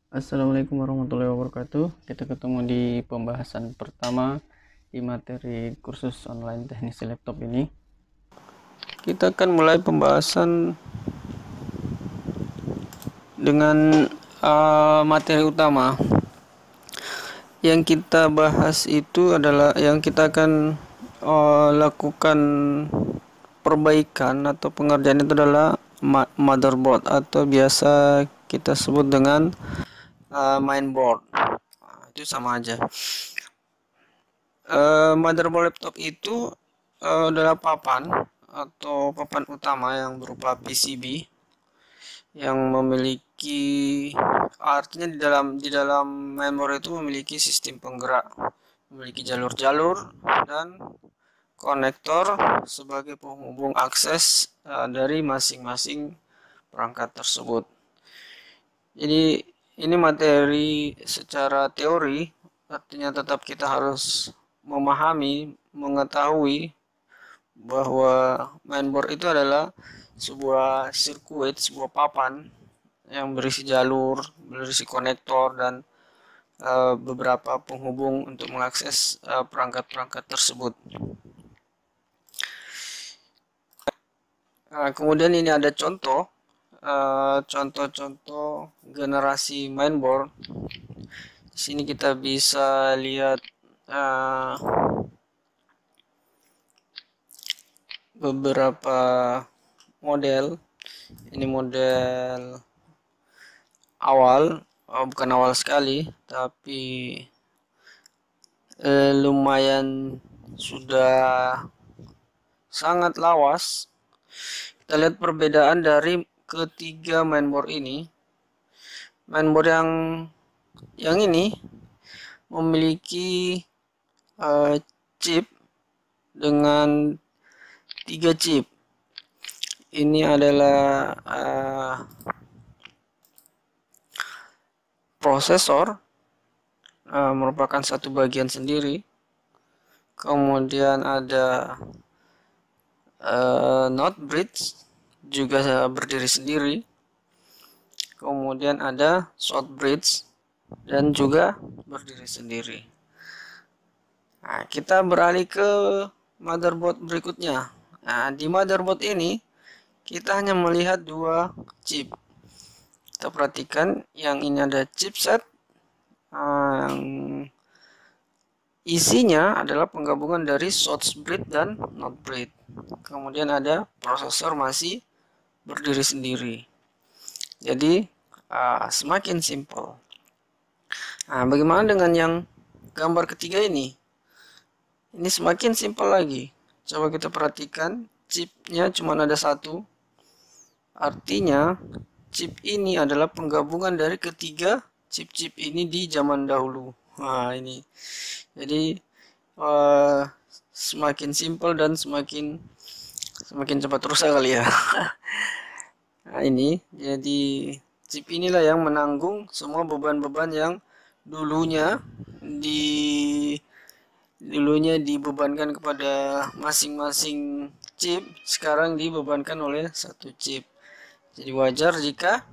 Assalamualaikum warahmatullahi wabarakatuh. Kita ketemu di pembahasan pertama di materi kursus online teknisi laptop ini. Kita akan mulai pembahasan dengan materi utama. Yang kita bahas itu adalah yang kita akan lakukan perbaikan atau pengerjaan itu adalah motherboard atau biasa kita sebut dengan mainboard. Itu sama aja. Motherboard laptop itu adalah papan atau papan utama yang berupa PCB yang memiliki, artinya di dalam mainboard itu memiliki sistem penggerak, memiliki jalur-jalur dan konektor sebagai penghubung akses dari masing-masing perangkat tersebut. Jadi ini materi secara teori, artinya tetap kita harus memahami, mengetahui bahwa mainboard itu adalah sebuah sirkuit, sebuah papan yang berisi jalur, berisi konektor dan beberapa penghubung untuk mengakses perangkat-perangkat tersebut. Kemudian ini ada contoh-contoh generasi mainboard. Di sini kita bisa lihat beberapa model. Ini model awal, bukan awal sekali, tapi lumayan sudah sangat lawas. Kita lihat perbedaan dari ketiga mainboard ini. Mainboard yang ini memiliki chip dengan 3 chip. Ini adalah prosesor, merupakan satu bagian sendiri. Kemudian ada not bridge, juga berdiri sendiri. Kemudian ada short bridge dan juga berdiri sendiri. Nah, kita beralih ke motherboard berikutnya. Nah, di motherboard ini kita hanya melihat 2 chip. Kita perhatikan yang ini ada chipset, yang isinya adalah penggabungan dari short bridge dan not bridge. Kemudian ada prosesor masih berdiri sendiri. Jadi semakin simple. Nah, bagaimana dengan yang gambar ketiga ini? Ini semakin simple lagi. Coba kita perhatikan, chipnya cuma ada 1. Artinya chip ini adalah penggabungan dari ketiga chip-chip ini di zaman dahulu. Nah, ini. Jadi semakin simple dan semakin cepat rusak kali ya. Nah, ini jadi chip inilah yang menanggung semua beban-beban yang dulunya dibebankan kepada masing-masing chip, sekarang dibebankan oleh satu chip. Jadi wajar jika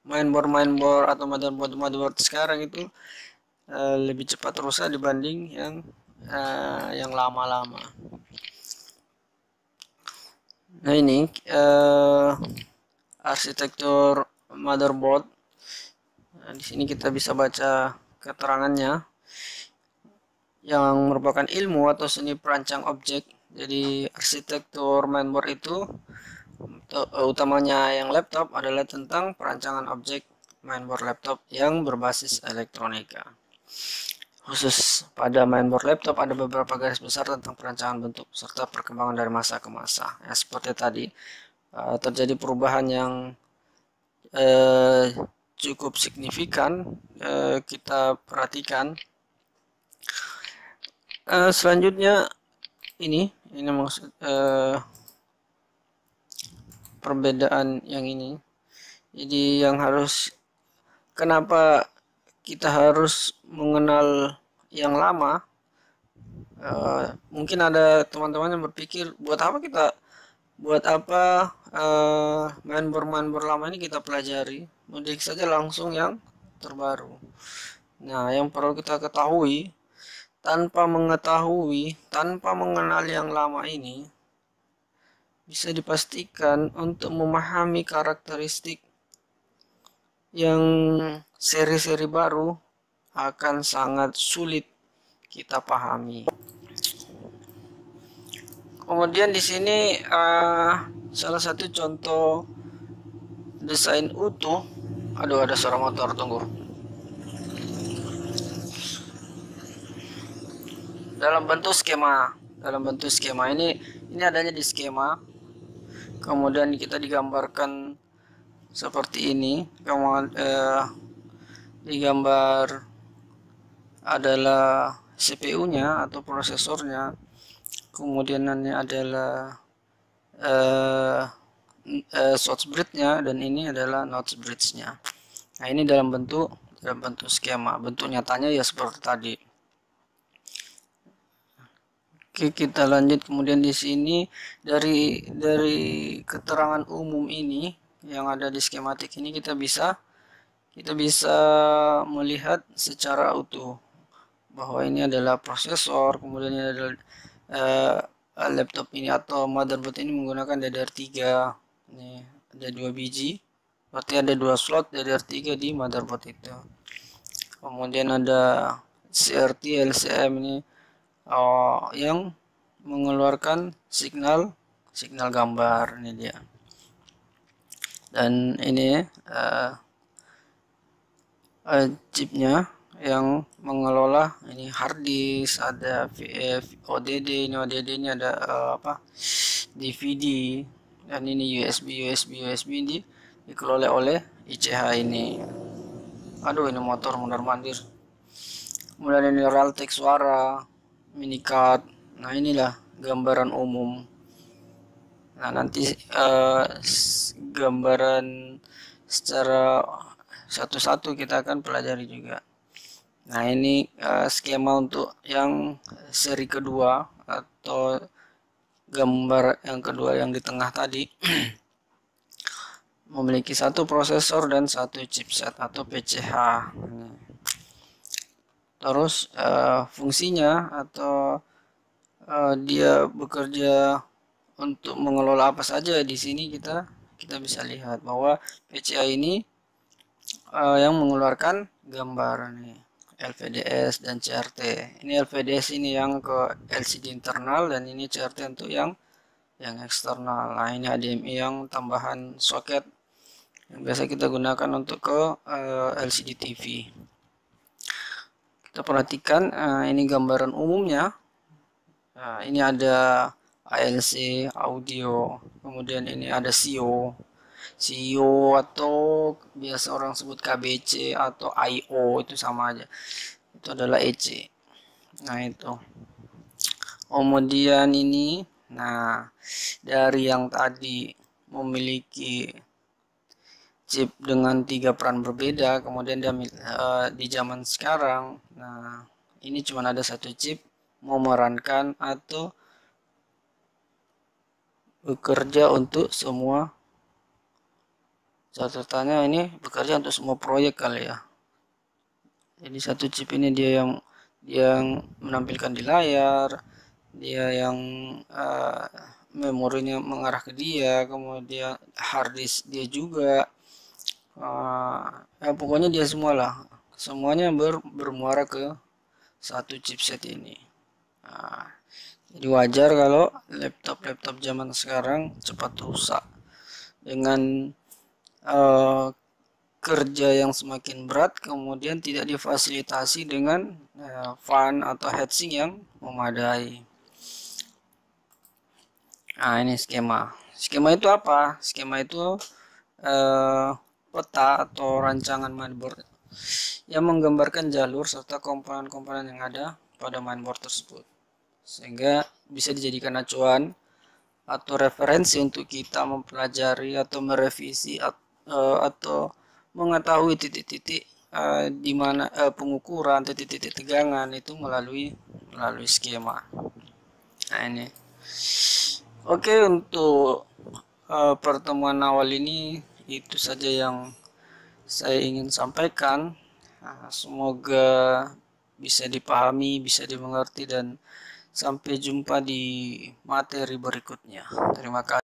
mainboard atau motherboard sekarang itu lebih cepat rusak dibanding yang lama-lama. Nah, ini arsitektur motherboard. Nah, di sini kita bisa baca keterangannya yang merupakan ilmu atau seni perancang objek. Jadi arsitektur mainboard itu utamanya yang laptop adalah tentang perancangan objek mainboard laptop yang berbasis elektronika. Khusus pada mainboard laptop ada beberapa garis besar tentang perancangan bentuk serta perkembangan dari masa ke masa. Ya, seperti tadi terjadi perubahan yang cukup signifikan, kita perhatikan. Selanjutnya ini maksud perbedaan yang ini. Jadi yang harus, kenapa kita harus mengenal yang lama? Mungkin ada teman-teman yang berpikir, buat apa member lama ini kita pelajari, mudik saja langsung yang terbaru. Nah, yang perlu kita ketahui, tanpa mengenal yang lama ini, bisa dipastikan untuk memahami karakteristik yang seri-seri baru akan sangat sulit kita pahami. Kemudian di sini salah satu contoh desain utuh. Aduh, ada suara motor, tunggu. Dalam bentuk skema ini adanya di skema. Kemudian kita digambarkan seperti ini. Kemudian digambar adalah CPU-nya atau prosesornya. Kemudian ini adalah source bridge-nya, dan ini adalah node bridge-nya. Nah, ini dalam bentuk skema. Bentuk nyatanya ya seperti tadi. Oke, kita lanjut. Kemudian di sini dari keterangan umum ini yang ada di skematik ini kita bisa melihat secara utuh bahwa ini adalah prosesor, kemudian ini adalah laptop ini atau motherboard ini menggunakan DDR3. Ini ada 2 biji, berarti ada 2 slot DDR3 di motherboard itu. Kemudian ada CRT LCM ini yang mengeluarkan signal gambar, ini dia. Dan ini chipnya yang mengelola ini hard disk, ada ODD, ini ODD ini ada DVD, dan ini USB ini dikelola oleh ICH ini. Aduh, ini motor mondar-mandir. Kemudian ini Realtek suara, minicard. Nah, inilah gambaran umum. Nah, nanti gambaran secara satu-satu kita akan pelajari juga. Nah, ini skema untuk yang seri kedua atau gambar yang kedua yang di tengah tadi. Memiliki satu prosesor dan satu chipset atau PCH. Terus fungsinya atau dia bekerja untuk mengelola apa saja, di sini kita bisa lihat bahwa PCA ini yang mengeluarkan gambar nih, LVDS dan CRT. Ini LVDS ini yang ke LCD internal, dan ini CRT untuk yang eksternal. Nah, ini HDMI yang tambahan soket yang biasa kita gunakan untuk ke LCD TV. Kita perhatikan ini gambaran umumnya. Nah, ini ada ALC audio, kemudian ini ada CEO atau biasa orang sebut KBC atau IO, itu sama aja, itu adalah EC. Nah, itu. Kemudian ini, nah, dari yang tadi memiliki chip dengan 3 peran berbeda, kemudian di zaman sekarang, nah, ini cuma ada satu chip memerankan atau bekerja untuk semua. Catatannya ini bekerja untuk semua proyek kali ya. Jadi satu chip ini dia yang menampilkan di layar, dia yang memorinya mengarah ke dia, kemudian hard disk dia juga. Ya pokoknya dia semuanya bermuara ke satu chipset ini. Jadi wajar kalau laptop zaman sekarang cepat rusak dengan kerja yang semakin berat, kemudian tidak difasilitasi dengan fan atau heatsink yang memadai. Nah, ini skema itu apa? Skema itu peta atau rancangan mainboard yang menggambarkan jalur serta komponen-komponen yang ada pada mainboard tersebut, sehingga bisa dijadikan acuan atau referensi untuk kita mempelajari atau merevisi atau mengetahui titik-titik di mana pengukuran titik-titik tegangan itu melalui skema. Nah, ini oke, untuk pertemuan awal ini itu saja yang saya ingin sampaikan. Semoga bisa dipahami, bisa dimengerti, dan sampai jumpa di materi berikutnya. Terima kasih.